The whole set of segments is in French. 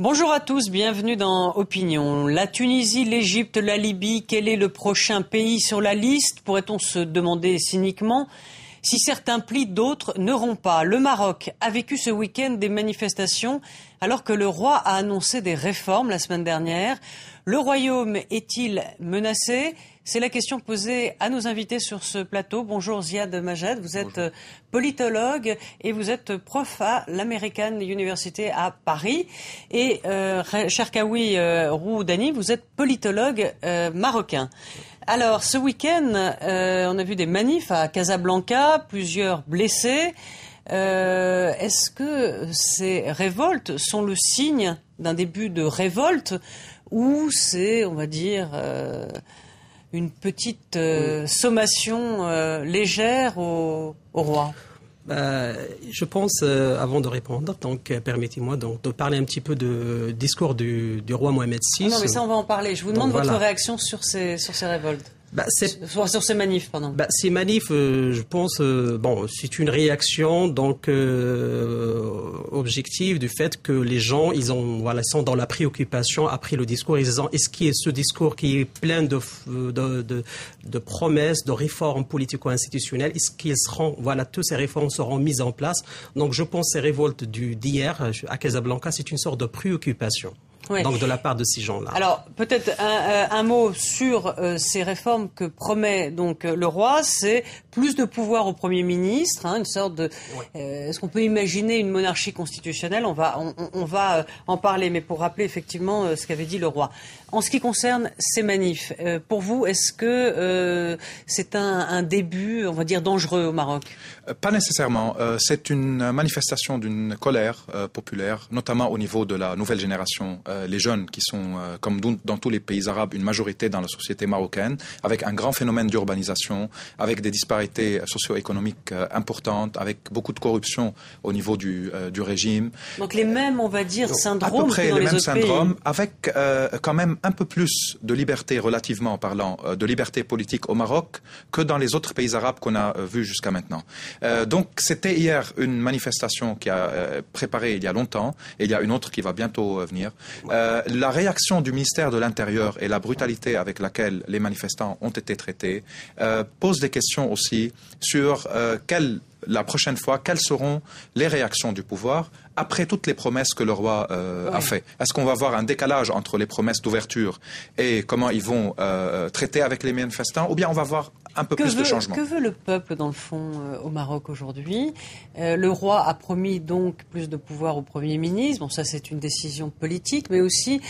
Bonjour à tous, bienvenue dans Opinion. La Tunisie, l'Égypte, la Libye, quel est le prochain pays sur la liste? Pourrait-on se demander cyniquement? Si certains plient, d'autres n'auront pas. Le Maroc a vécu ce week-end des manifestations alors que le roi a annoncé des réformes la semaine dernière. Le royaume est-il menacé? C'est la question posée à nos invités sur ce plateau. Bonjour Ziad Majed, vous êtes politologue et vous êtes prof à l'American University à Paris. Et Cherkaoui Rouhoudani, vous êtes politologue marocain. Alors, ce week-end, on a vu des manifs à Casablanca, plusieurs blessés. Est-ce que ces révoltes sont le signe d'un début de révolte ou c'est, on va dire, une petite sommation légère au roi? Je pense, avant de répondre, donc permettez-moi donc de parler un petit peu du discours du roi Mohamed VI. Non, mais ça, on va en parler. Je vous demande votre réaction sur ces révoltes. Sur ces manifs, pardon. Ces manifs, je pense, c'est une réaction donc objective du fait que les gens, ils sont dans la préoccupation après le discours. Ils disent, est-ce qu'il y a ce discours qui est plein de promesses, de réformes politico-institutionnelles, est-ce qu'ils seront, toutes ces réformes seront mises en place? Donc, je pense que ces révoltes d'hier à Casablanca, c'est une sorte de préoccupation. Oui. Donc de la part de ces gens-là. Alors peut-être un mot sur ces réformes que promet donc le roi, c'est plus de pouvoir au Premier ministre, une sorte de. Oui. Est-ce qu'on peut imaginer une monarchie constitutionnelle? On va en parler, mais pour rappeler effectivement ce qu'avait dit le roi. En ce qui concerne ces manifs, pour vous, est-ce que c'est un début, on va dire, dangereux au Maroc? Pas nécessairement. C'est une manifestation d'une colère populaire, notamment au niveau de la nouvelle génération. Les jeunes qui sont, comme dans tous les pays arabes, une majorité dans la société marocaine, avec un grand phénomène d'urbanisation, avec des disparités socio-économiques importantes, avec beaucoup de corruption au niveau du régime. Donc les mêmes, on va dire, syndromes. À peu près que dans les mêmes pays. syndromes, avec quand même un peu plus de liberté, relativement parlant, de liberté politique au Maroc que dans les autres pays arabes qu'on a vus jusqu'à maintenant. Donc c'était hier une manifestation qui a préparé il y a longtemps, et il y a une autre qui va bientôt venir. La réaction du ministère de l'Intérieur et la brutalité avec laquelle les manifestants ont été traités pose des questions aussi sur la prochaine fois, quelles seront les réactions du pouvoir après toutes les promesses que le roi a fait. Est-ce qu'on va voir un décalage entre les promesses d'ouverture et comment ils vont traiter avec les manifestants, ou bien on va voir un peu plus de changement? Que veut le peuple, dans le fond, au Maroc aujourd'hui? Le roi a promis donc plus de pouvoir au Premier ministre. Bon, ça, c'est une décision politique, mais aussi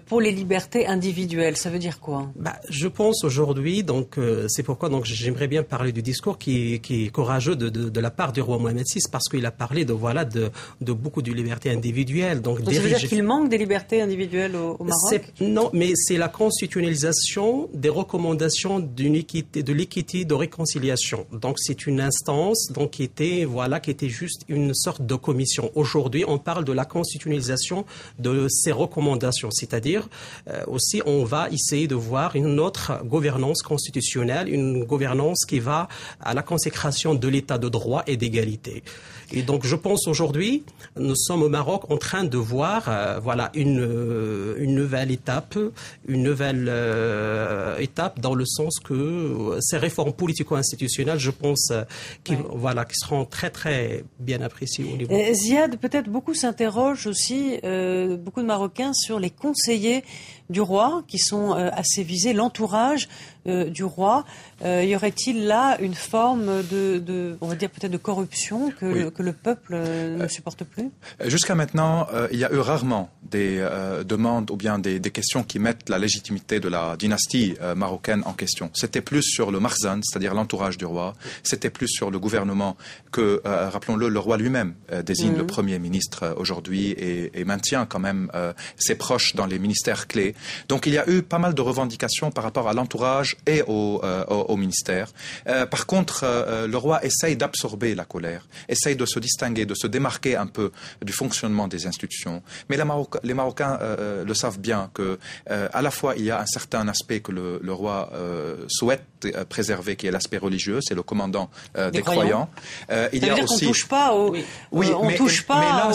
pour les libertés individuelles. Ça veut dire quoi? Je pense aujourd'hui, donc c'est pourquoi donc j'aimerais bien parler du discours qui est courageux de la part du roi Mohamed VI, parce qu'il a parlé de beaucoup de libertés individuelles. Donc ça veut dire qu'il manque des libertés individuelles au Maroc? Non, mais c'est la constitutionnalisation des recommandations de l'équité de réconciliation. Donc c'est une instance qui était juste une sorte de commission. Aujourd'hui, on parle de la constitutionnalisation de ces recommandations, c'est-à-dire aussi on va essayer de voir une autre gouvernance constitutionnelle, une gouvernance qui va à la consécration de l'état de droit et d'égalité. Et donc je pense aujourd'hui, nous sommes au Maroc en train de voir une nouvelle étape, dans le sens que ces réformes politico-institutionnelles, je pense, qui seront très très bien appréciées au niveau. Ziad, peut-être beaucoup s'interrogent aussi, beaucoup de Marocains, sur les conseillers du roi qui sont assez visés, l'entourage du roi. Y aurait-il là une forme on va dire peut-être de corruption que le peuple ne supporte plus? Jusqu'à maintenant, il y a eu rarement des demandes ou bien des questions qui mettent la légitimité de la dynastie marocaine en question. C'était plus sur le marzan, c'est-à-dire l'entourage du roi. C'était plus sur le gouvernement que, rappelons-le, le roi lui-même désigne le Premier ministre aujourd'hui et maintient quand même ses proches dans les ministères clés. Donc il y a eu pas mal de revendications par rapport à l'entourage et au ministère. Par contre, le roi essaye d'absorber la colère, essaye de se distinguer, de se démarquer un peu du fonctionnement des institutions. Mais les Marocains le savent bien que à la fois il y a un certain aspect que le roi souhaite préserver, qui est l'aspect religieux, c'est le commandant des croyants. Il y a aussi. Qu'on touche pas aux. Oui, on touche pas mais là,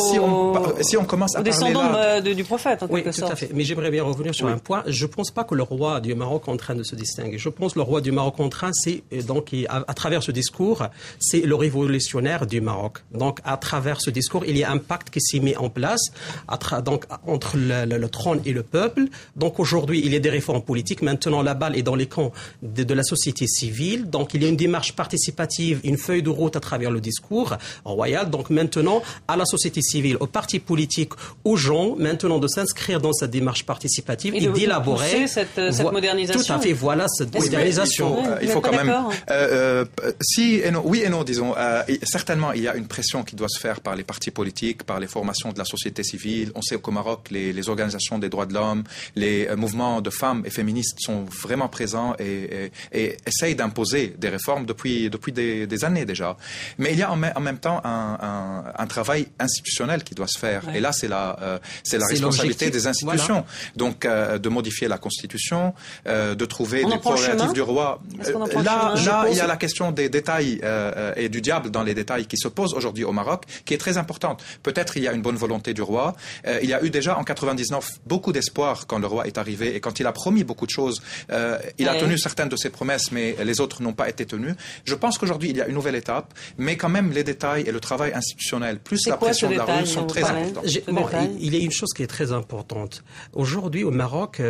si on commence à aux parler descendants du prophète, en quelque sorte. Tout à fait. Mais j'aimerais bien revenir sur un point. Je ne pense pas que le roi du Maroc est en train de se distinguer. Je pense que le roi du Maroc en train, c'est donc à travers ce discours, c'est le révolutionnaire du Maroc. Donc à travers ce discours, il y a un pacte qui s'est mis en place donc entre le trône et le peuple. Donc aujourd'hui, il y a des réformes politiques. Maintenant, la balle est dans les camps de la société civile. Donc il y a une démarche participative, une feuille de route à travers le discours royal. Donc maintenant, à la société civile, aux partis politiques, aux gens, maintenant de s'inscrire dans cette démarche participative et d'élaborer cette modernisation. Tout à fait, voilà cette modernisation. Il faut quand même... oui et non, disons. Certainement, il y a une pression qui doit se faire par les partis politiques, par les formations de la société civile. On sait qu'au Maroc, les organisations des droits de l'homme, les mouvements de femmes et féministes sont vraiment présents et essayent d'imposer des réformes depuis des années déjà. Mais il y a en même temps un travail institutionnel qui doit se faire. Ouais. Et là, c'est la responsabilité des institutions. Voilà. Donc, de modifier la Constitution, de trouver des prérogatives du roi. Là, il y a la question des détails et du diable dans les détails qui se posent aujourd'hui au Maroc, qui est très importante. Peut-être il y a une bonne volonté du roi. Il y a eu déjà en 99 beaucoup d'espoir quand le roi est arrivé et quand il a promis beaucoup de choses. Il a tenu certaines de ses promesses, mais les autres n'ont pas été tenues. Je pense qu'aujourd'hui, il y a une nouvelle étape, mais quand même les détails et le travail institutionnel, plus la pression de la rue sont très importants. Il y a une chose qui est très importante. Aujourd'hui, au Maroc,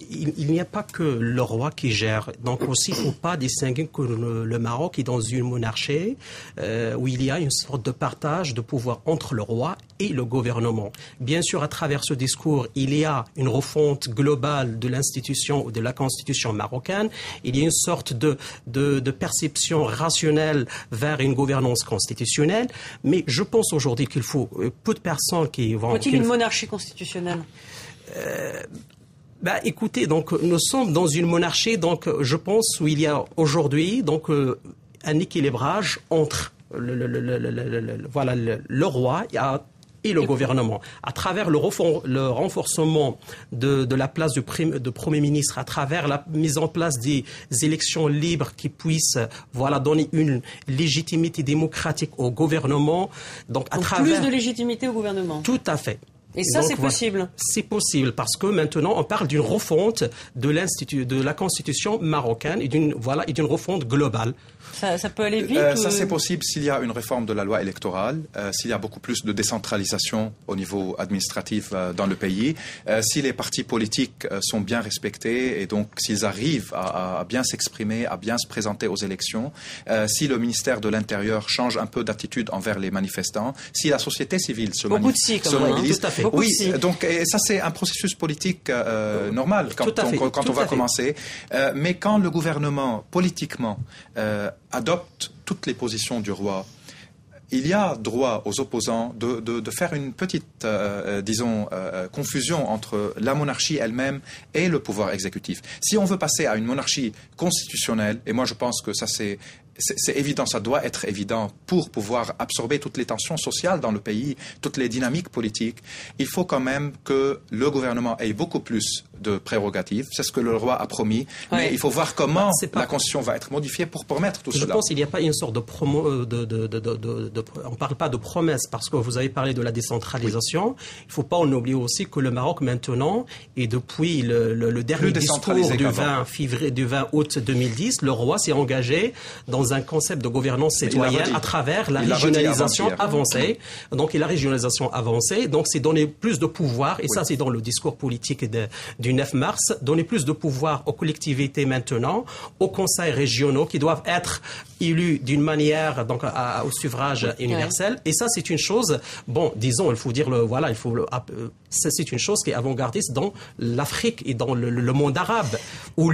il n'y a pas que le roi qui gère. Donc aussi, il ne faut pas distinguer que le Maroc est dans une monarchie où il y a une sorte de partage de pouvoir entre le roi et le gouvernement. Bien sûr, à travers ce discours, il y a une refonte globale de l'institution ou de la constitution marocaine. Il y a une sorte de perception rationnelle vers une gouvernance constitutionnelle. Mais je pense aujourd'hui qu'il faut peu de personnes qui vont... Faut-il une monarchie constitutionnelle ? Écoutez, donc nous sommes dans une monarchie, donc je pense où il y a aujourd'hui donc un équilibrage entre le roi et le gouvernement. À travers le renforcement de la place de Premier ministre, à travers la mise en place des élections libres qui puissent donner une légitimité démocratique au gouvernement. Donc plus de légitimité au gouvernement. Tout à fait. Et ça, c'est possible. C'est possible parce que maintenant, on parle d'une refonte de la Constitution marocaine et d'une refonte globale. Ça peut aller vite Ça, c'est possible s'il y a une réforme de la loi électorale, s'il y a beaucoup plus de décentralisation au niveau administratif dans le pays, si les partis politiques sont bien respectés et donc s'ils arrivent à bien s'exprimer, à bien se présenter aux élections, si le ministère de l'Intérieur change un peu d'attitude envers les manifestants, si la société civile se mobilise. Tout à fait. Oui, donc et ça c'est un processus politique normal quand on va commencer. Mais quand le gouvernement politiquement adopte toutes les positions du roi, il y a droit aux opposants de faire une petite, confusion entre la monarchie elle-même et le pouvoir exécutif. Si on veut passer à une monarchie constitutionnelle, et moi je pense que ça c'est évident, ça doit être évident pour pouvoir absorber toutes les tensions sociales dans le pays, toutes les dynamiques politiques, il faut quand même que le gouvernement ait beaucoup plus de prérogatives. C'est ce que le roi a promis, mais il faut voir comment la Constitution va être modifiée pour permettre tout cela. Je pense qu'il n'y a pas une sorte on ne parle pas de promesse parce que vous avez parlé de la décentralisation. Oui. Il ne faut pas en oublier aussi que le Maroc maintenant, et depuis le dernier discours du 20 août 2010, le roi s'est engagé dans un concept de gouvernance citoyenne à travers la régionalisation avancée. Donc, la régionalisation avancée, donc c'est donner plus de pouvoir, et ça c'est dans le discours politique du 9 mars, donner plus de pouvoir aux collectivités maintenant, aux conseils régionaux qui doivent être élus d'une manière donc au suffrage universel. Et ça c'est une chose, il faut dire c'est une chose qui est avant-gardiste dans l'Afrique et dans le monde arabe, où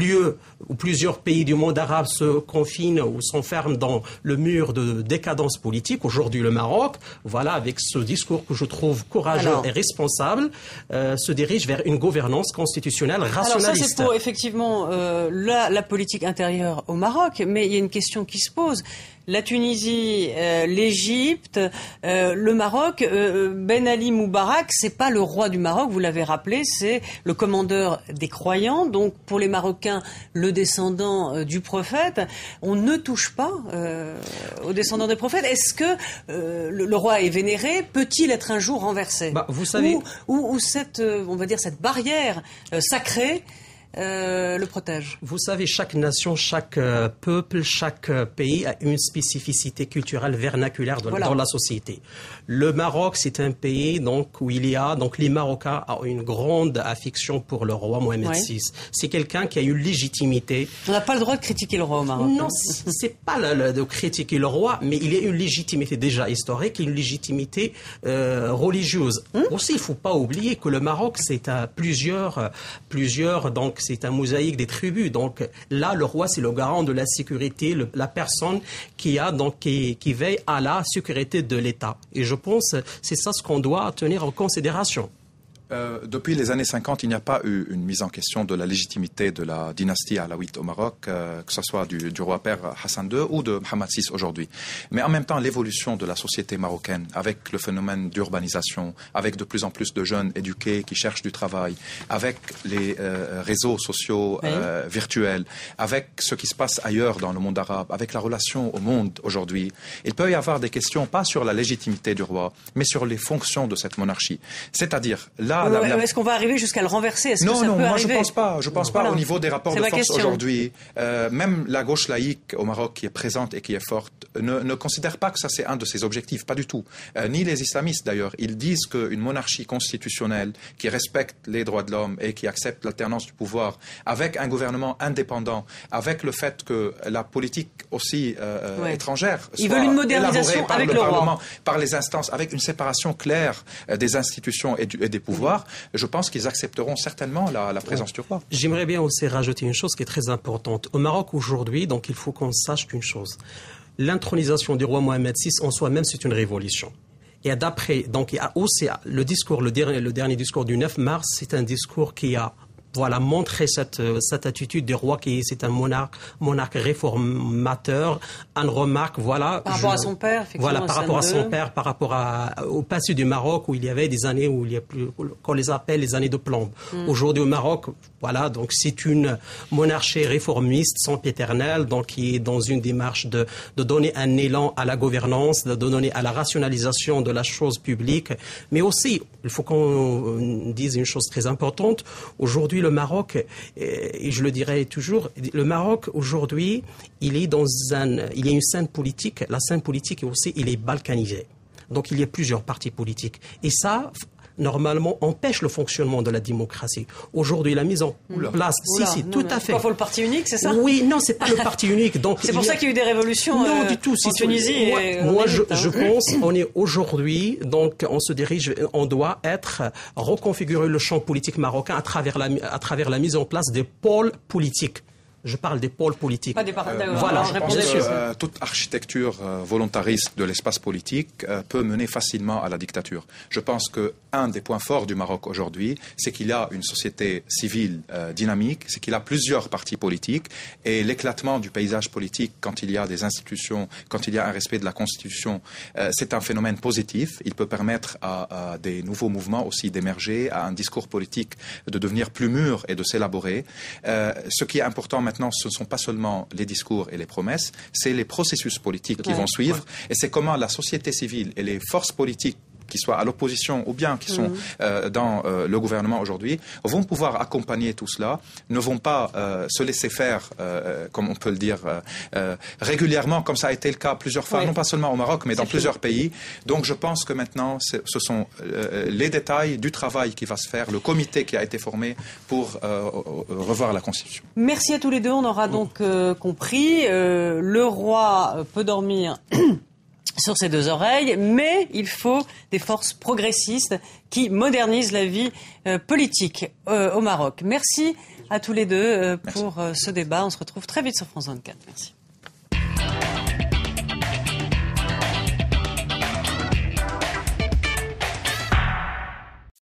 plusieurs pays du monde arabe se confinent ou s'enferment dans le mur de décadence politique. Aujourd'hui, le Maroc, avec ce discours que je trouve courageux et responsable, se dirige vers une gouvernance constitutionnelle rationaliste. Alors ça, c'est pour effectivement la politique intérieure au Maroc, mais il y a une question qui se pose. la Tunisie, l'Égypte, le Maroc. Ben Ali Moubarak, c'est pas le roi du Maroc, vous l'avez rappelé, c'est le commandeur des croyants. Donc pour les Marocains, le descendant du prophète. On ne touche pas aux descendants des prophètes. Est-ce que le roi est vénéré? Peut-il être un jour renversé? Vous savez, ou cette, on va dire, cette barrière sacrée le protège. Vous savez, chaque nation, chaque peuple, chaque pays a une spécificité culturelle vernaculaire dans la société. Le Maroc, c'est un pays où les Marocains ont une grande affection pour le roi Mohamed VI. C'est quelqu'un qui a une légitimité. On n'a pas le droit de critiquer le roi au Maroc. Non, c'est pas de critiquer le roi, mais il y a une légitimité déjà historique et une légitimité religieuse. Aussi, il ne faut pas oublier que le Maroc, c'est plusieurs, donc c'est un mosaïque des tribus. Donc là, le roi, c'est le garant de la sécurité, la personne qui veille à la sécurité de l'État. Et je pense que c'est ça ce qu'on doit tenir en considération. Depuis les années 50, il n'y a pas eu une mise en question de la légitimité de la dynastie alaouite au Maroc, que ce soit du roi père Hassan II ou de Mohamed VI aujourd'hui. Mais en même temps, l'évolution de la société marocaine, avec le phénomène d'urbanisation, avec de plus en plus de jeunes éduqués qui cherchent du travail, avec les réseaux sociaux virtuels, avec ce qui se passe ailleurs dans le monde arabe, avec la relation au monde aujourd'hui, il peut y avoir des questions, pas sur la légitimité du roi, mais sur les fonctions de cette monarchie. C'est-à-dire, là, est-ce qu'on va arriver jusqu'à le renverser? Non, moi je pense pas. Je pense pas au niveau des rapports de force aujourd'hui. Même la gauche laïque au Maroc qui est présente et qui est forte ne considère pas que ça c'est un de ses objectifs, pas du tout. Ni les islamistes d'ailleurs. Ils disent qu'une monarchie constitutionnelle qui respecte les droits de l'homme et qui accepte l'alternance du pouvoir, avec un gouvernement indépendant, avec le fait que la politique aussi étrangère soit veulent une modernisation par avec le le Parlement, roi, par les instances, avec une séparation claire des institutions et des pouvoirs. Je pense qu'ils accepteront certainement la présence du roi. J'aimerais bien aussi rajouter une chose qui est très importante. Au Maroc aujourd'hui, donc il faut qu'on sache qu'une chose. L'intronisation du roi Mohamed VI en soi-même, c'est une révolution. Et d'après, donc il y a aussi le discours, le dernier discours du 9 mars, c'est un discours qui a montrer cette attitude du roi c'est un monarque réformateur. Une remarque, par rapport à son père, effectivement. Par rapport à son père, par rapport au passé du Maroc où il y avait des années où il y a plus, qu'on les appelle les années de plomb. Aujourd'hui au Maroc, donc c'est une monarchie réformiste sempiternelle, donc qui est dans une démarche de donner un élan à la gouvernance, de donner à la rationalisation de la chose publique, mais aussi, il faut qu'on dise une chose très importante. Aujourd'hui, le Maroc, et je le dirai toujours, le Maroc aujourd'hui, il y a une scène politique. La scène politique aussi, il est balkanisé. Donc il y a plusieurs partis politiques. Et ça, normalement, empêche le fonctionnement de la démocratie. Aujourd'hui, la mise en place... tout à fait. Il faut le parti unique, c'est ça? Oui, non, c'est pas le parti unique. Donc, c'est pour ça qu'il y a eu des révolutions du tout, en Tunisie. Moi, je pense, on est aujourd'hui, donc on se dirige, on doit reconfigurer le champ politique marocain à travers la mise en place des pôles politiques. Je parle des pôles politiques. Pas des je pense que toute architecture volontariste de l'espace politique peut mener facilement à la dictature. Je pense qu'un des points forts du Maroc aujourd'hui, c'est qu'il a une société civile dynamique, c'est qu'il a plusieurs partis politiques et l'éclatement du paysage politique quand il y a des institutions, quand il y a un respect de la Constitution, c'est un phénomène positif. Il peut permettre à des nouveaux mouvements aussi d'émerger, à un discours politique de devenir plus mûr et de s'élaborer. Ce qui est important maintenant, ce ne sont pas seulement les discours et les promesses, c'est les processus politiques qui vont suivre. Et c'est comment la société civile et les forces politiques qui soient à l'opposition ou bien qui sont dans le gouvernement aujourd'hui, vont pouvoir accompagner tout cela, ne vont pas se laisser faire, comme on peut le dire, régulièrement, comme ça a été le cas plusieurs fois, non pas seulement au Maroc, mais dans plusieurs pays. Donc je pense que maintenant, ce sont les détails du travail qui va se faire, le comité qui a été formé pour revoir la Constitution. Merci à tous les deux. On aura donc compris, le roi peut dormir sur ses deux oreilles, mais il faut des forces progressistes qui modernisent la vie politique au Maroc. Merci à tous les deux pour ce débat. On se retrouve très vite sur France 24. Merci.